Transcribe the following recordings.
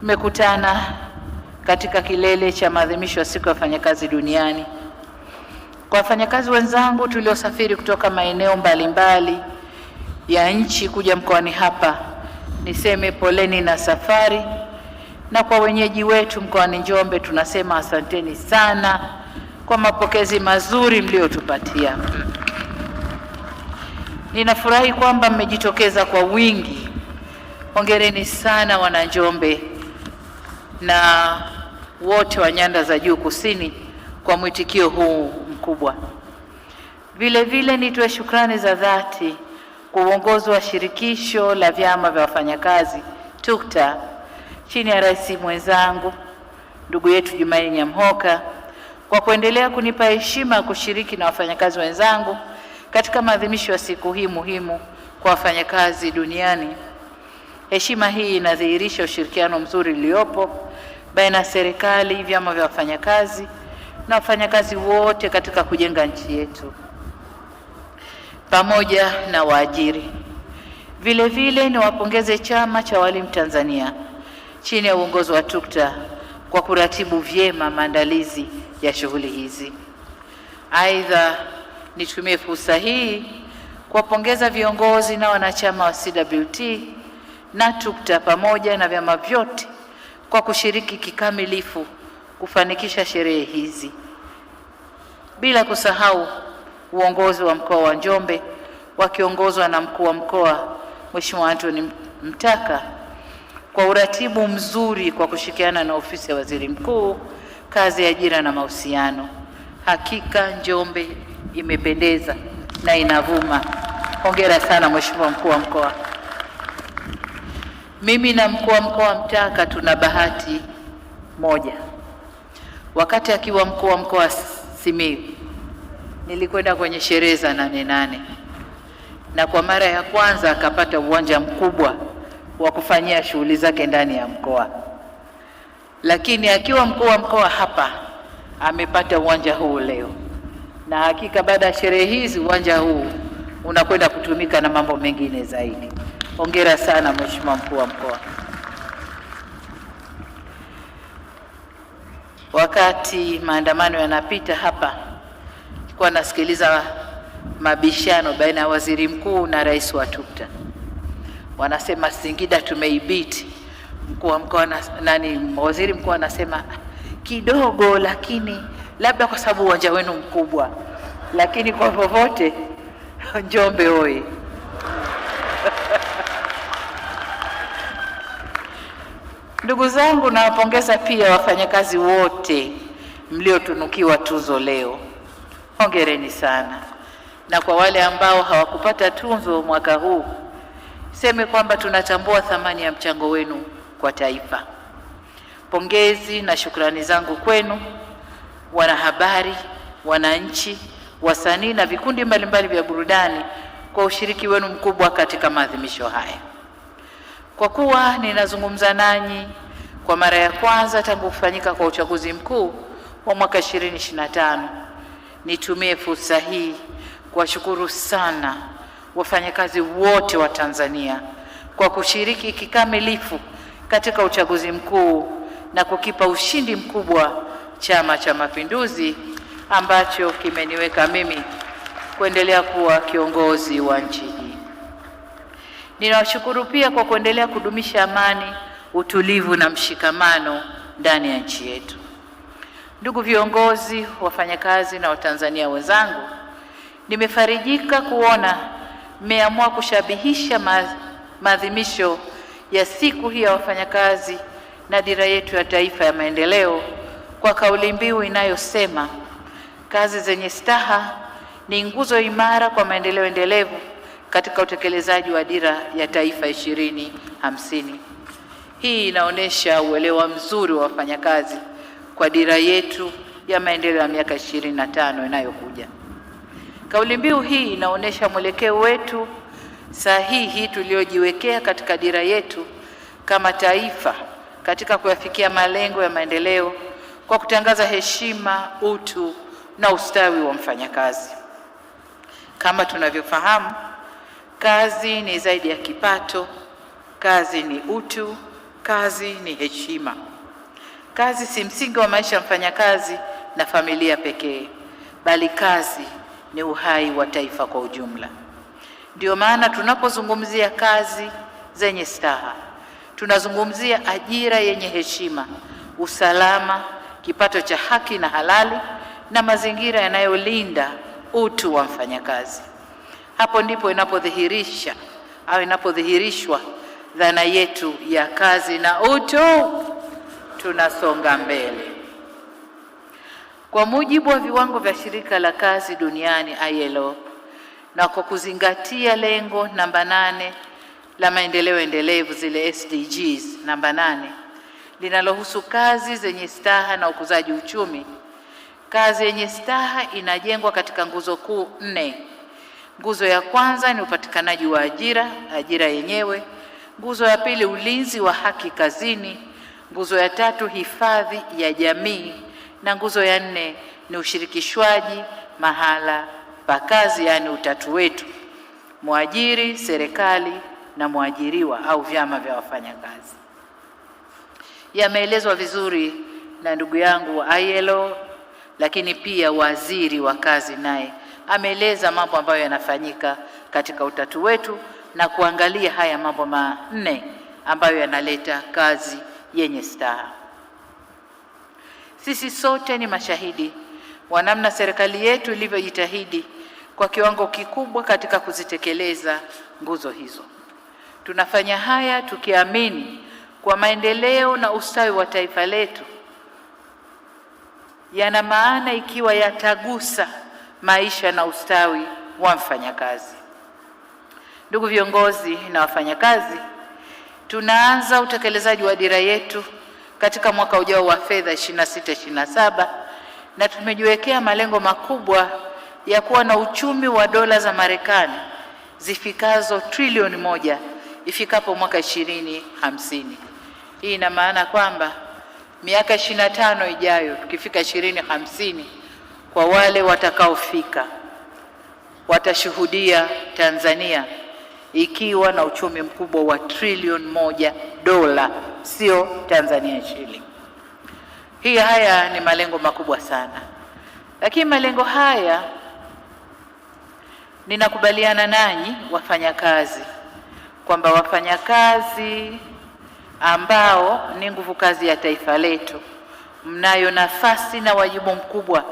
Tumekutana katika kilele cha maadhimisho ya siku ya wafanyakazi duniani. Kwa wafanyakazi wenzangu tuliosafiri kutoka maeneo mbalimbali ya nchi kuja mkoani hapa, niseme poleni na safari, na kwa wenyeji wetu mkoani Njombe tunasema asanteni sana kwa mapokezi mazuri mliotupatia. Ninafurahi kwamba mmejitokeza kwa wingi. Hongereni sana wana Njombe na wote wa nyanda za juu kusini kwa mwitikio huu mkubwa. Vile vile nitoe shukrani za dhati kwa uongozi wa shirikisho la vyama vya wafanyakazi TUCTA chini ya rais mwenzangu ndugu yetu Jumaine Nyamhoka kwa kuendelea kunipa heshima ya kushiriki na wafanyakazi wenzangu katika maadhimisho ya siku hii muhimu kwa wafanyakazi duniani. Heshima hii inadhihirisha ushirikiano mzuri uliopo baina ya serikali, vyama vya wafanyakazi na wafanyakazi wote katika kujenga nchi yetu pamoja na waajiri. Vile vile niwapongeze Chama cha Walimu Tanzania chini ya uongozi wa TUCTA kwa kuratibu vyema maandalizi ya shughuli hizi. Aidha, nitumie fursa hii kuwapongeza viongozi na wanachama wa CWT na TUCTA pamoja na vyama vyote kwa kushiriki kikamilifu kufanikisha sherehe hizi, bila kusahau uongozi wa mkoa wa Njombe wakiongozwa na mkuu wa mkoa Mheshimiwa Anthony Mtaka kwa uratibu mzuri kwa kushirikiana na ofisi ya Waziri Mkuu, kazi ya ajira na mahusiano. Hakika Njombe imependeza na inavuma. Hongera sana Mheshimiwa mkuu wa mkoa. Mimi na mkuu wa mkoa Mtaka tuna bahati moja. Wakati akiwa mkuu wa mkoa Simiyu, nilikwenda kwenye sherehe za 8/8 na kwa mara ya kwanza akapata uwanja mkubwa wa kufanyia shughuli zake ndani ya mkoa. Lakini akiwa mkuu wa mkoa hapa amepata uwanja huu leo, na hakika baada ya sherehe hizi uwanja huu unakwenda kutumika na mambo mengine zaidi. Hongera sana Mheshimiwa mkuu wa mkoa. Wakati maandamano yanapita hapa, nilikuwa nasikiliza mabishano baina ya waziri mkuu na rais wa TUCTA. Wanasema Singida tumeibiti. Mkuu wa mkoa waziri mkuu anasema kidogo, lakini labda kwa sababu uwanja wenu mkubwa, lakini kwa vovote Njombe oye. Ndugu zangu, nawapongeza pia wafanyakazi wote mliotunukiwa tuzo leo. Hongereni sana. Na kwa wale ambao hawakupata tuzo mwaka huu, seme kwamba tunatambua thamani ya mchango wenu kwa taifa. Pongezi na shukrani zangu kwenu wanahabari, wananchi, wasanii na vikundi mbalimbali vya burudani kwa ushiriki wenu mkubwa katika maadhimisho haya. Kwa kuwa ninazungumza nanyi kwa mara ya kwanza tangu kufanyika kwa uchaguzi mkuu wa mwaka 2025, nitumie fursa hii kuwashukuru sana wafanyakazi wote wa Tanzania kwa kushiriki kikamilifu katika uchaguzi mkuu na kukipa ushindi mkubwa Chama cha Mapinduzi ambacho kimeniweka mimi kuendelea kuwa kiongozi wa nchi hii. Ninawashukuru pia kwa kuendelea kudumisha amani, utulivu na mshikamano ndani ya nchi yetu. Ndugu viongozi, wafanyakazi na Watanzania wenzangu, nimefarijika kuona mmeamua kushabihisha maadhimisho ya siku hii ya wafanyakazi na dira yetu ya taifa ya maendeleo kwa kauli mbiu inayosema kazi zenye staha ni nguzo imara kwa maendeleo endelevu katika utekelezaji wa dira ya taifa 2050. Hii inaonyesha uelewa mzuri wa wafanyakazi kwa dira yetu ya maendeleo ya miaka 25 inayokuja. Kauli mbiu hii inaonyesha mwelekeo wetu sahihi tuliojiwekea katika dira yetu kama taifa katika kuyafikia malengo ya maendeleo kwa kutangaza heshima, utu na ustawi wa mfanyakazi. Kama tunavyofahamu, kazi ni zaidi ya kipato, kazi ni utu, kazi ni heshima. Kazi si msingi wa maisha ya mfanyakazi na familia pekee, bali kazi ni uhai wa taifa kwa ujumla. Ndio maana tunapozungumzia kazi zenye staha, tunazungumzia ajira yenye heshima, usalama, kipato cha haki na halali, na mazingira yanayolinda utu wa mfanyakazi. Hapo ndipo inapodhihirishwa dhana yetu ya kazi na utu. Tunasonga mbele. Kwa mujibu wa viwango vya shirika la kazi duniani ILO, na kwa kuzingatia lengo namba 8 la maendeleo endelevu, zile SDGs namba 8, linalohusu kazi zenye staha na ukuzaji uchumi, kazi yenye staha inajengwa katika nguzo kuu 4. Nguzo ya kwanza ni upatikanaji wa ajira yenyewe. Nguzo ya pili, ulinzi wa haki kazini. Nguzo ya tatu, hifadhi ya jamii, na nguzo ya 4 ni ushirikishwaji mahala pa kazi, yaani utatu wetu: mwajiri, serikali na mwajiriwa au vyama vya wafanyakazi. Yameelezwa vizuri na ndugu yangu wa ILO, lakini pia waziri wa kazi naye ameeleza mambo ambayo yanafanyika katika utatu wetu na kuangalia haya mambo 4 ambayo yanaleta kazi yenye staha. Sisi sote ni mashahidi wa namna serikali yetu ilivyojitahidi kwa kiwango kikubwa katika kuzitekeleza nguzo hizo. Tunafanya haya tukiamini kwa maendeleo na ustawi wa taifa letu yana maana ikiwa yatagusa maisha na ustawi wa mfanyakazi. Ndugu viongozi na wafanyakazi, tunaanza utekelezaji wa dira yetu katika mwaka ujao wa fedha 26-27, na tumejiwekea malengo makubwa ya kuwa na uchumi wa dola za Marekani zifikazo trilioni 1 ifikapo mwaka 2050. Hii ina maana kwamba miaka 25 ijayo, tukifika 2050, kwa wale watakaofika watashuhudia Tanzania ikiwa na uchumi mkubwa wa trilioni 1 dola, sio Tanzania shilling. Haya ni malengo makubwa sana, lakini malengo haya ninakubaliana nanyi wafanyakazi kwamba wafanyakazi ambao ni nguvu kazi ya taifa letu, mnayo nafasi na wajibu mkubwa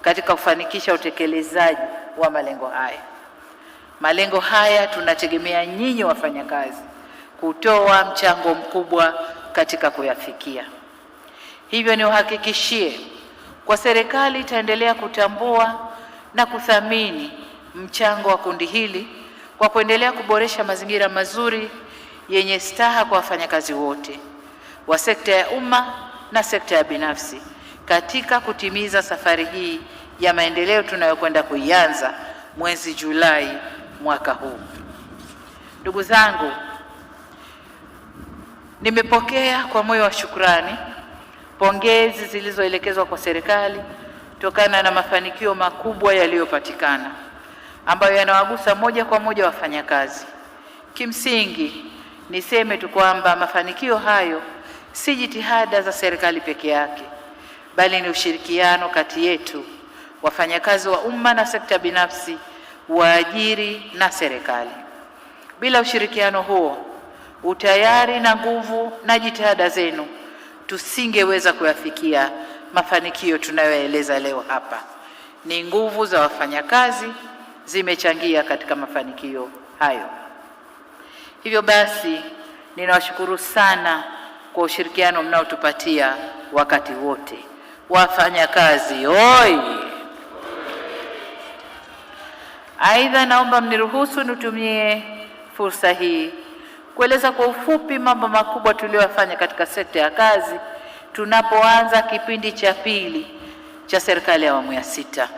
katika kufanikisha utekelezaji wa malengo haya. Malengo haya tunategemea nyinyi wafanyakazi kutoa mchango mkubwa katika kuyafikia. Hivyo niwahakikishie kwa serikali itaendelea kutambua na kuthamini mchango wa kundi hili kwa kuendelea kuboresha mazingira mazuri yenye staha kwa wafanyakazi wote wa sekta ya umma na sekta ya binafsi katika kutimiza safari hii ya maendeleo tunayokwenda kuianza mwezi Julai mwaka huu. Ndugu zangu, nimepokea kwa moyo wa shukrani pongezi zilizoelekezwa kwa serikali kutokana na mafanikio makubwa yaliyopatikana ambayo yanawagusa moja kwa moja wafanyakazi. Kimsingi niseme tu kwamba mafanikio hayo si jitihada za serikali peke yake, bali ni ushirikiano kati yetu wafanyakazi wa umma na sekta binafsi, waajiri na serikali. Bila ushirikiano huo, utayari na nguvu na jitihada zenu, tusingeweza kuyafikia mafanikio tunayoeleza leo hapa. Ni nguvu za wafanyakazi zimechangia katika mafanikio hayo. Hivyo basi, ninawashukuru sana kwa ushirikiano mnaotupatia wakati wote. Wafanyakazi oi! Aidha, naomba mniruhusu nitumie fursa hii kueleza kwa ufupi mambo makubwa tuliyofanya katika sekta ya kazi tunapoanza kipindi cha pili cha serikali ya awamu ya 6.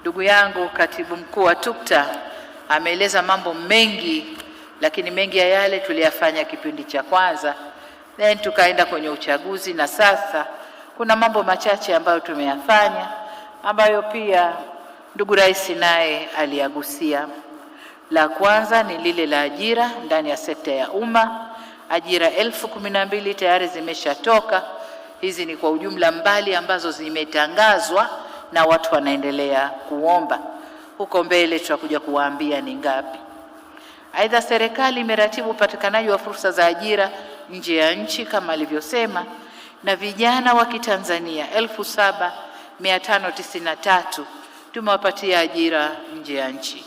Ndugu yangu Katibu Mkuu wa TUCTA ameeleza mambo mengi, lakini mengi ya yale tuliyafanya kipindi cha kwanza, then tukaenda kwenye uchaguzi, na sasa kuna mambo machache ambayo tumeyafanya ambayo pia ndugu Rais naye aliyagusia. La kwanza ni lile la ajira ndani ya sekta ya umma ajira 1012 tayari zimeshatoka. Hizi ni kwa ujumla mbali ambazo zimetangazwa na watu wanaendelea kuomba. Huko mbele tutakuja kuwaambia ni ngapi. Aidha, serikali imeratibu upatikanaji wa fursa za ajira nje ya nchi kama alivyosema, na vijana wa Kitanzania 7593 tumewapatia ajira nje ya nchi.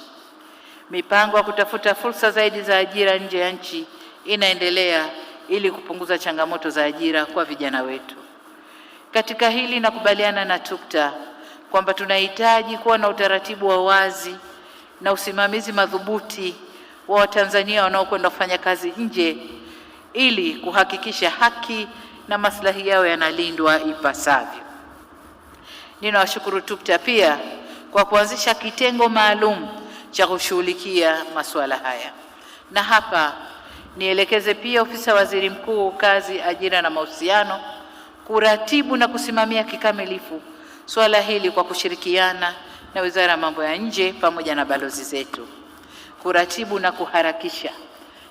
Mipango ya kutafuta fursa zaidi za ajira nje ya nchi inaendelea ili kupunguza changamoto za ajira kwa vijana wetu. Katika hili nakubaliana na TUCTA kwamba tunahitaji kuwa na utaratibu wa wazi na usimamizi madhubuti wa Watanzania wanaokwenda kufanya kazi nje ili kuhakikisha haki na maslahi yao yanalindwa ipasavyo. Ninawashukuru TUCTA pia kwa kuanzisha kitengo maalum cha kushughulikia masuala haya. Na hapa nielekeze pia ofisi ya Waziri Mkuu, Kazi, Ajira na Mahusiano kuratibu na kusimamia kikamilifu swala hili kwa kushirikiana na Wizara ya Mambo ya Nje pamoja na balozi zetu. Kuratibu na kuharakisha.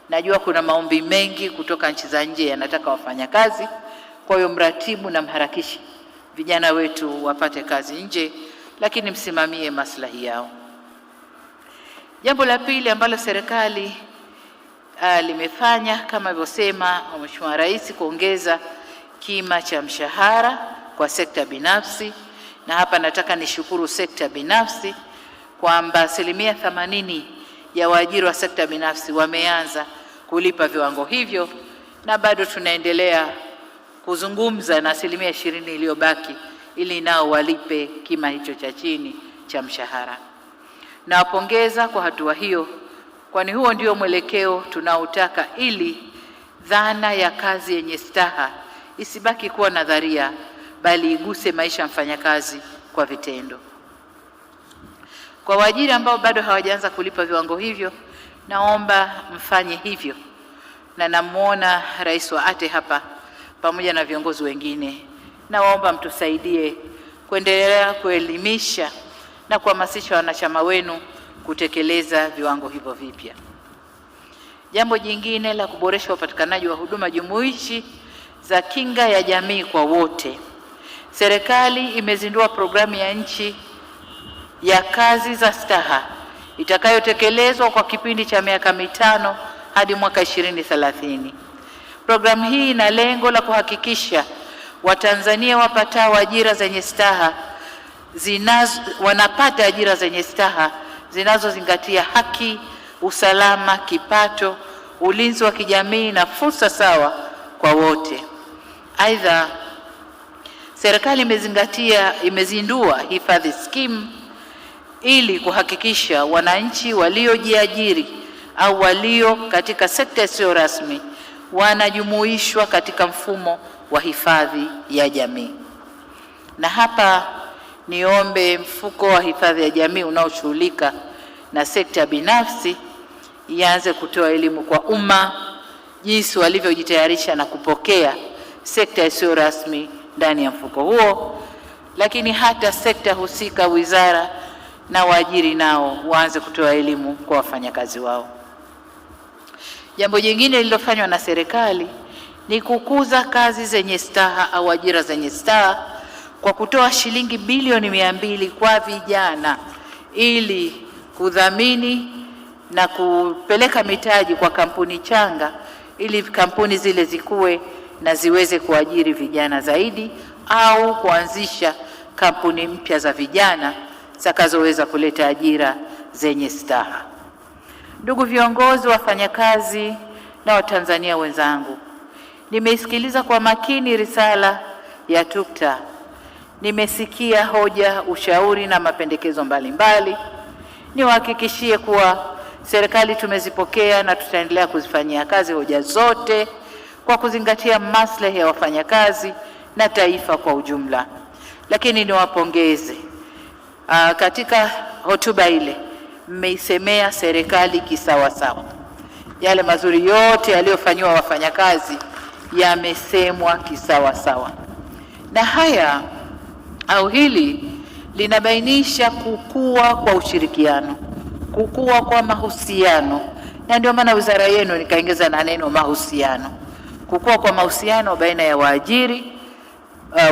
Najua kuna maombi mengi kutoka nchi za nje yanataka wafanyakazi, kwa hiyo mratibu na mharakishi vijana wetu wapate kazi nje, lakini msimamie maslahi yao. Jambo la pili ambalo serikali limefanya kama alivyosema Mheshimiwa Rais, kuongeza kima cha mshahara kwa sekta binafsi, na hapa nataka nishukuru sekta binafsi kwamba 80% ya waajiri wa sekta binafsi wameanza kulipa viwango hivyo, na bado tunaendelea kuzungumza na 20% iliyobaki ili nao walipe kima hicho cha chini cha mshahara. Nawapongeza kwa hatua hiyo, kwani huo ndio mwelekeo tunaotaka ili dhana ya kazi yenye staha isibaki kuwa nadharia, bali iguse maisha ya mfanyakazi kwa vitendo. Kwa waajiri ambao bado hawajaanza kulipa viwango hivyo, naomba mfanye hivyo, na namuona Rais wa ATE hapa pamoja na viongozi wengine. Naomba mtusaidie kuendelea kuelimisha na kuhamasisha wanachama wenu kutekeleza viwango hivyo vipya. Jambo jingine la kuboresha upatikanaji wa huduma jumuishi za kinga ya jamii kwa wote. Serikali imezindua programu ya nchi ya kazi za staha itakayotekelezwa kwa kipindi cha miaka 5 hadi mwaka 2030. Programu hii ina lengo la kuhakikisha Watanzania wapatao ajira zenye staha wanapata ajira zenye staha zinazozingatia haki, usalama, kipato, ulinzi wa kijamii na fursa sawa kwa wote. Aidha, serikali imezindua hifadhi scheme ili kuhakikisha wananchi waliojiajiri au walio katika sekta isiyo rasmi wanajumuishwa katika mfumo wa hifadhi ya jamii. Na hapa niombe mfuko wa hifadhi ya jamii unaoshughulika na sekta binafsi ianze kutoa elimu kwa umma jinsi walivyojitayarisha na kupokea sekta isiyo rasmi ndani ya mfuko huo, lakini hata sekta husika, wizara na waajiri nao waanze kutoa elimu kwa wafanyakazi wao. Jambo jingine lililofanywa na serikali ni kukuza kazi zenye staha au ajira zenye staha kwa kutoa shilingi bilioni 200 kwa vijana ili kudhamini na kupeleka mitaji kwa kampuni changa ili kampuni zile zikue na ziweze kuajiri vijana zaidi au kuanzisha kampuni mpya za vijana zitakazoweza kuleta ajira zenye staha. Ndugu viongozi, wafanyakazi na Watanzania wenzangu, nimeisikiliza kwa makini risala ya TUCTA. Nimesikia hoja, ushauri na mapendekezo mbalimbali. Niwahakikishie kuwa serikali tumezipokea na tutaendelea kuzifanyia kazi hoja zote kwa kuzingatia maslahi ya wafanyakazi na taifa kwa ujumla. Lakini niwapongeze, katika hotuba ile mmeisemea serikali kisawasawa. Yale mazuri yote yaliyofanywa wafanyakazi yamesemwa kisawasawa, na haya au hili linabainisha kukua kwa ushirikiano, kukua kwa mahusiano na ndio maana wizara yenu nikaongeza na neno mahusiano, kukua kwa mahusiano baina ya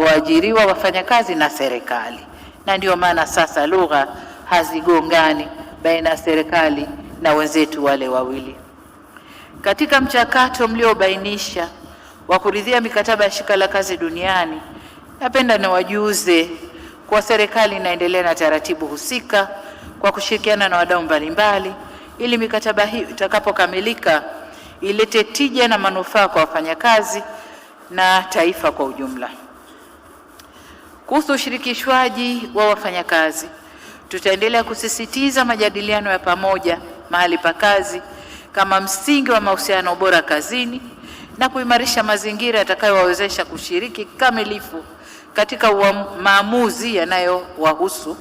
waajiriwa, wafanyakazi na serikali, na ndio maana sasa lugha hazigongani baina ya serikali na wenzetu wale wawili. Katika mchakato mliobainisha wa kuridhia mikataba ya shirika la kazi duniani, napenda niwajuze kwa serikali inaendelea na taratibu husika kwa kushirikiana na wadau mbalimbali ili mikataba hii itakapokamilika ilete tija na manufaa kwa wafanyakazi na taifa kwa ujumla. Kuhusu ushirikishwaji wa wafanyakazi, tutaendelea kusisitiza majadiliano ya pamoja mahali pa kazi kama msingi wa mahusiano bora kazini na kuimarisha mazingira yatakayowawezesha kushiriki kikamilifu katika maamuzi yanayowahusu,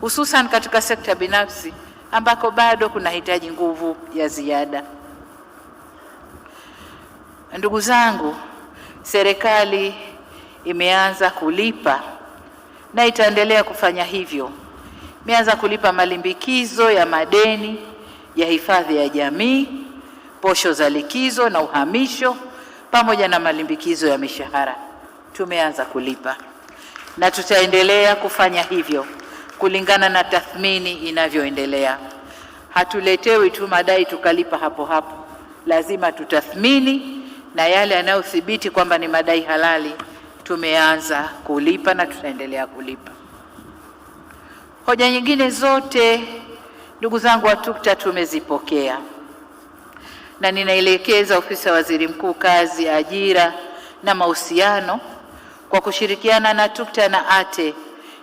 hususan katika sekta binafsi ambako bado kunahitaji nguvu ya ziada. Ndugu zangu, serikali imeanza kulipa na itaendelea kufanya hivyo. Imeanza kulipa malimbikizo ya madeni ya hifadhi ya jamii, posho za likizo na uhamisho, pamoja na malimbikizo ya mishahara. Tumeanza kulipa na tutaendelea kufanya hivyo kulingana na tathmini inavyoendelea. Hatuletewi tu madai tukalipa hapo hapo, lazima tutathmini, na yale yanayothibiti kwamba ni madai halali tumeanza kulipa na tutaendelea kulipa. Hoja nyingine zote, ndugu zangu wa TUCTA, tumezipokea na ninaelekeza ofisi ya Waziri Mkuu Kazi, Ajira na Mahusiano kwa kushirikiana na TUCTA na ATE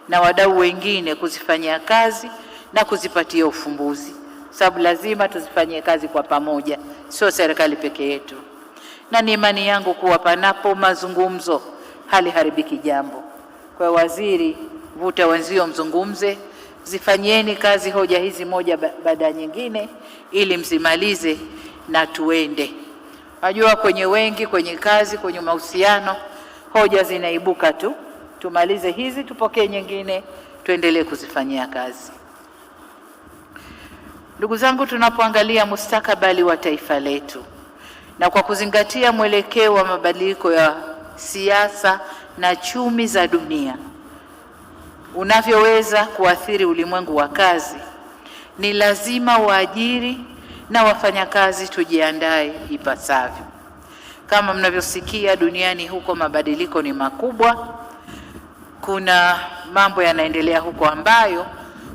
na wadau wengine kuzifanyia kazi na kuzipatia ufumbuzi, sababu lazima tuzifanyie kazi kwa pamoja, sio serikali peke yetu. Na ni imani yangu kuwa panapo mazungumzo haliharibiki jambo. Kwa waziri, vuta wenzio mzungumze, zifanyieni kazi hoja hizi moja baada ya nyingine ili mzimalize na tuende. Najua kwenye wengi, kwenye kazi, kwenye mahusiano, hoja zinaibuka tu. Tumalize hizi, tupokee nyingine, tuendelee kuzifanyia kazi. Ndugu zangu, tunapoangalia mustakabali wa taifa letu na kwa kuzingatia mwelekeo wa mabadiliko ya siasa na chumi za dunia unavyoweza kuathiri ulimwengu wa kazi, ni lazima waajiri na wafanyakazi tujiandae ipasavyo. Kama mnavyosikia duniani huko mabadiliko ni makubwa, kuna mambo yanaendelea huko ambayo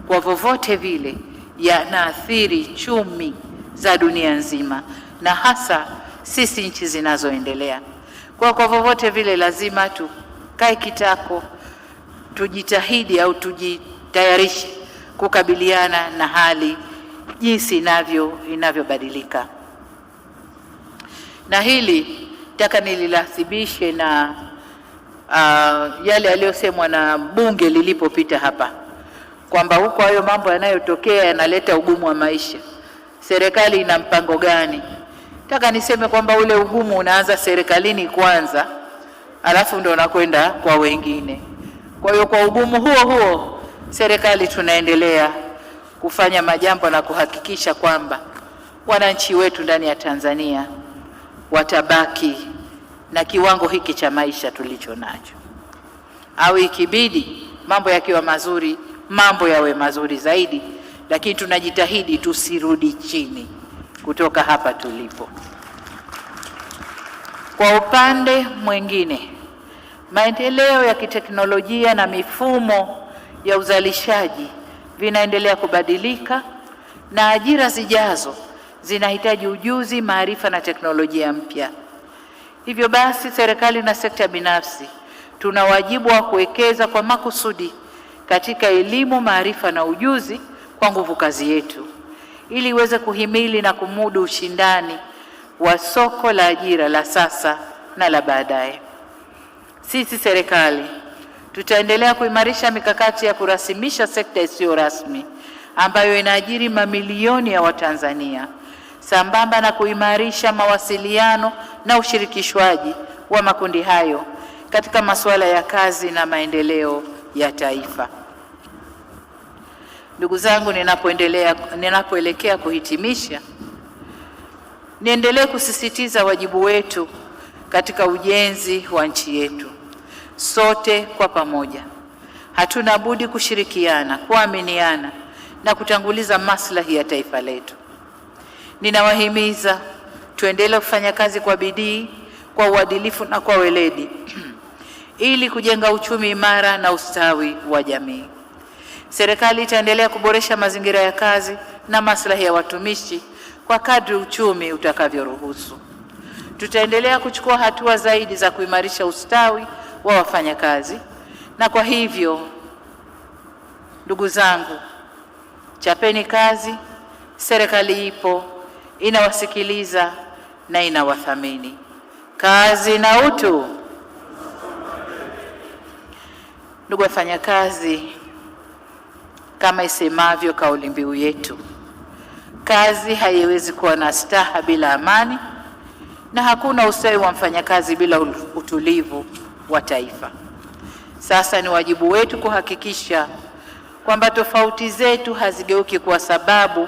kwa vyovyote vile yanaathiri chumi za dunia nzima na hasa sisi nchi zinazoendelea. Kwa vyovyote vile lazima tukae kitako, tujitahidi au tujitayarishe kukabiliana na hali jinsi inavyobadilika. Na hili nataka nililathibishe na yale yaliyosemwa na bunge lilipopita hapa kwamba huko hayo mambo yanayotokea yanaleta ugumu wa maisha. Serikali ina mpango gani? Nataka niseme kwamba ule ugumu unaanza serikalini kwanza, alafu ndio unakwenda kwa wengine. Kwa hiyo kwa ugumu huo serikali tunaendelea kufanya majambo na kuhakikisha kwamba wananchi wetu ndani ya Tanzania watabaki na kiwango hiki cha maisha tulicho nacho, au ikibidi mambo yakiwa mazuri, mambo yawe mazuri zaidi, lakini tunajitahidi tusirudi chini kutoka hapa tulipo. Kwa upande mwingine, maendeleo ya kiteknolojia na mifumo ya uzalishaji vinaendelea kubadilika na ajira zijazo zinahitaji ujuzi, maarifa na teknolojia mpya. Hivyo basi, serikali na sekta binafsi tuna wajibu wa kuwekeza kwa makusudi katika elimu, maarifa na ujuzi kwa nguvu kazi yetu ili iweze kuhimili na kumudu ushindani wa soko la ajira la sasa na la baadaye. Sisi serikali tutaendelea kuimarisha mikakati ya kurasimisha sekta isiyo rasmi ambayo inaajiri mamilioni ya Watanzania, sambamba na kuimarisha mawasiliano na ushirikishwaji wa makundi hayo katika masuala ya kazi na maendeleo ya taifa. Ndugu zangu, ninapoelekea kuhitimisha, niendelee kusisitiza wajibu wetu katika ujenzi wa nchi yetu. Sote kwa pamoja hatuna budi kushirikiana, kuaminiana na kutanguliza maslahi ya taifa letu. Ninawahimiza tuendelee kufanya kazi kwa bidii, kwa uadilifu na kwa weledi ili kujenga uchumi imara na ustawi wa jamii. Serikali itaendelea kuboresha mazingira ya kazi na maslahi ya watumishi kwa kadri uchumi utakavyoruhusu. Tutaendelea kuchukua hatua zaidi za kuimarisha ustawi wa wafanyakazi, na kwa hivyo ndugu zangu, chapeni kazi. Serikali ipo, inawasikiliza na inawathamini. Kazi na utu. Ndugu wafanyakazi, kama isemavyo kauli mbiu yetu, kazi haiwezi kuwa na staha bila amani, na hakuna ustawi wa mfanyakazi bila utulivu wa taifa. Sasa ni wajibu wetu kuhakikisha kwamba tofauti zetu hazigeuki kuwa sababu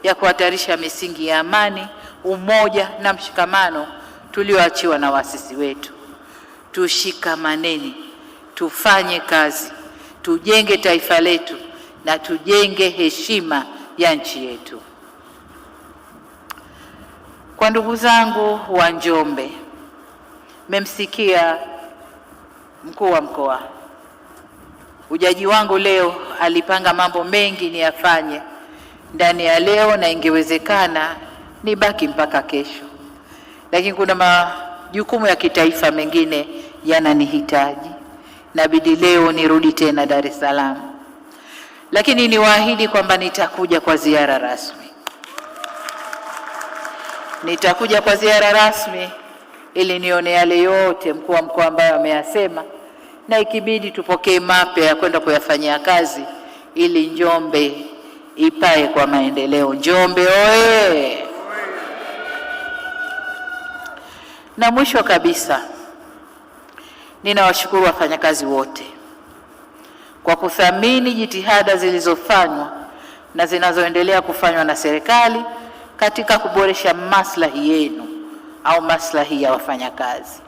ya kuhatarisha misingi ya amani, umoja na mshikamano tulioachiwa na waasisi wetu. Tushikamaneni, tufanye kazi, tujenge taifa letu na tujenge heshima ya nchi yetu. Kwa ndugu zangu wa Njombe, mmemsikia mkuu wa mkoa. Ujaji wangu leo alipanga mambo mengi niyafanye ndani ya leo, na ingewezekana nibaki mpaka kesho, lakini kuna majukumu ya kitaifa mengine yananihitaji, nabidi leo nirudi tena Dar es Salaam. Lakini niwaahidi kwamba nitakuja kwa ziara rasmi. Nitakuja kwa ziara rasmi ili nione yale yote mkuu wa mkoa ambayo ameyasema, na ikibidi tupokee mapya ya kwenda kuyafanyia kazi ili Njombe ipae kwa maendeleo. Njombe oye! Na mwisho kabisa, ninawashukuru wafanyakazi wote kwa kuthamini jitihada zilizofanywa na zinazoendelea kufanywa na serikali katika kuboresha maslahi yenu au maslahi ya wafanyakazi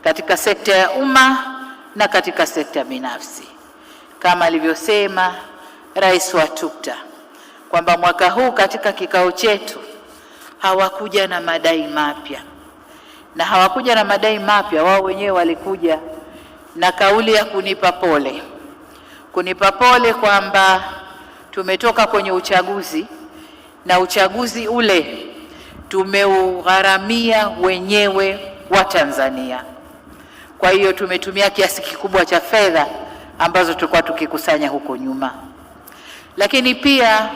katika sekta ya umma na katika sekta binafsi. Kama alivyosema Rais wa TUCTA kwamba mwaka huu katika kikao chetu hawakuja na madai mapya, na hawakuja na madai mapya, wao wenyewe walikuja na kauli ya kunipa pole kwamba tumetoka kwenye uchaguzi na uchaguzi ule tumeugharamia wenyewe wa Tanzania. Kwa hiyo tumetumia kiasi kikubwa cha fedha ambazo tulikuwa tukikusanya huko nyuma. Lakini pia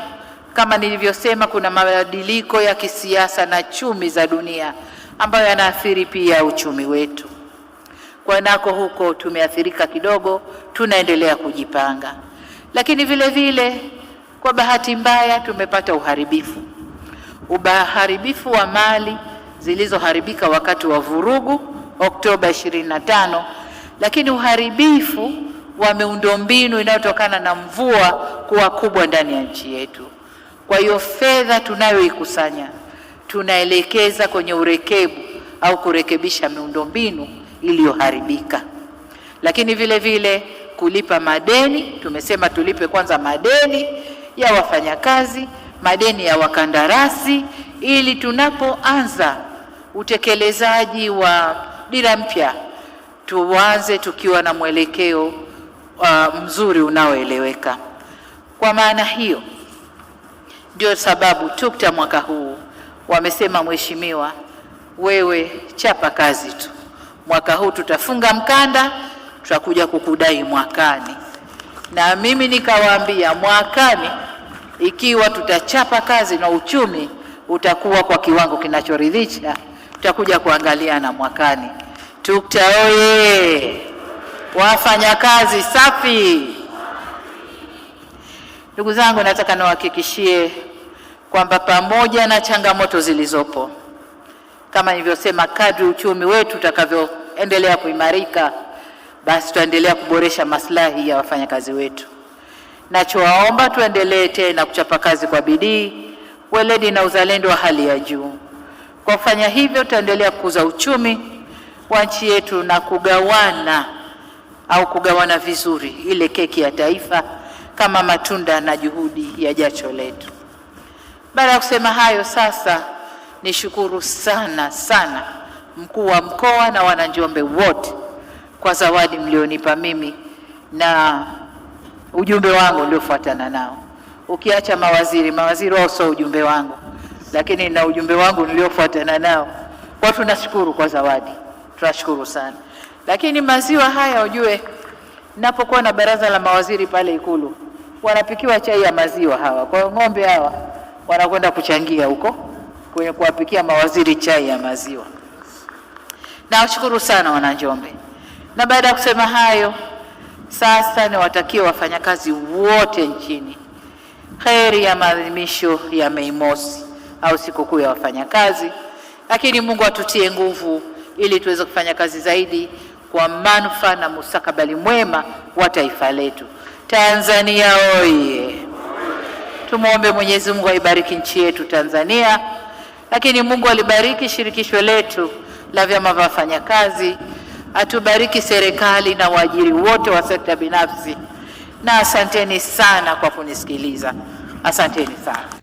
kama nilivyosema, kuna mabadiliko ya kisiasa na chumi za dunia ambayo yanaathiri pia uchumi wetu. Kwa nako huko tumeathirika kidogo, tunaendelea kujipanga. Lakini vile vile kwa bahati mbaya tumepata uharibifu wa mali zilizoharibika wakati wa vurugu Oktoba 25, lakini uharibifu wa miundombinu inayotokana na mvua kuwa kubwa ndani ya nchi yetu. Kwa hiyo fedha tunayoikusanya tunaelekeza kwenye urekebu au kurekebisha miundombinu iliyoharibika. Lakini vile vile kulipa madeni, tumesema tulipe kwanza madeni ya wafanyakazi, madeni ya wakandarasi, ili tunapoanza utekelezaji wa dira mpya tuanze tukiwa na mwelekeo mzuri unaoeleweka. Kwa maana hiyo ndio sababu TUCTA mwaka huu wamesema, mheshimiwa, wewe chapa kazi tu, mwaka huu tutafunga mkanda, tutakuja kukudai mwakani. Na mimi nikawaambia mwakani ikiwa tutachapa kazi na uchumi utakuwa kwa kiwango kinachoridhisha, tutakuja kuangalia na mwakani. TUCTA oye! Wafanya kazi safi! Ndugu zangu, nataka niwahakikishie kwamba pamoja na changamoto zilizopo, kama nilivyosema, kadri uchumi wetu utakavyoendelea kuimarika, basi tutaendelea kuboresha maslahi ya wafanyakazi wetu. Nachowaomba tuendelee tena kuchapa kazi kwa bidii, weledi na uzalendo wa hali ya juu, Kwa kufanya hivyo, tutaendelea kukuza uchumi wa nchi yetu na kugawana vizuri ile keki ya taifa kama matunda na juhudi ya jasho letu. Baada ya kusema hayo, sasa nishukuru sana sana mkuu wa mkoa na wananjombe wote kwa zawadi mlionipa mimi na ujumbe wangu uliofuatana nao. Ukiacha mawaziri wao sio ujumbe wangu, lakini na ujumbe wangu niliofuatana nao. Kwa tunashukuru kwa zawadi, tunashukuru sana. Lakini maziwa haya ujue, ninapokuwa na baraza la mawaziri pale Ikulu, wanapikiwa chai ya maziwa hawa. Kwa hiyo ng'ombe hawa wanakwenda kuchangia huko kwenye kuwapikia mawaziri chai ya maziwa. Nawashukuru sana wananjombe. Na baada ya kusema hayo, sasa niwatakie wafanyakazi wote nchini heri ya maadhimisho ya Mei Mosi au sikukuu ya wafanyakazi, lakini Mungu atutie nguvu ili tuweze kufanya kazi zaidi kwa manufaa na mustakabali mwema wa taifa letu. Tanzania oye! Tumuombe Mwenyezi Mungu aibariki nchi yetu Tanzania, lakini Mungu alibariki shirikisho letu la vyama vya wafanyakazi, atubariki serikali na waajiri wote wa sekta binafsi, na asanteni sana kwa kunisikiliza. Asanteni sana.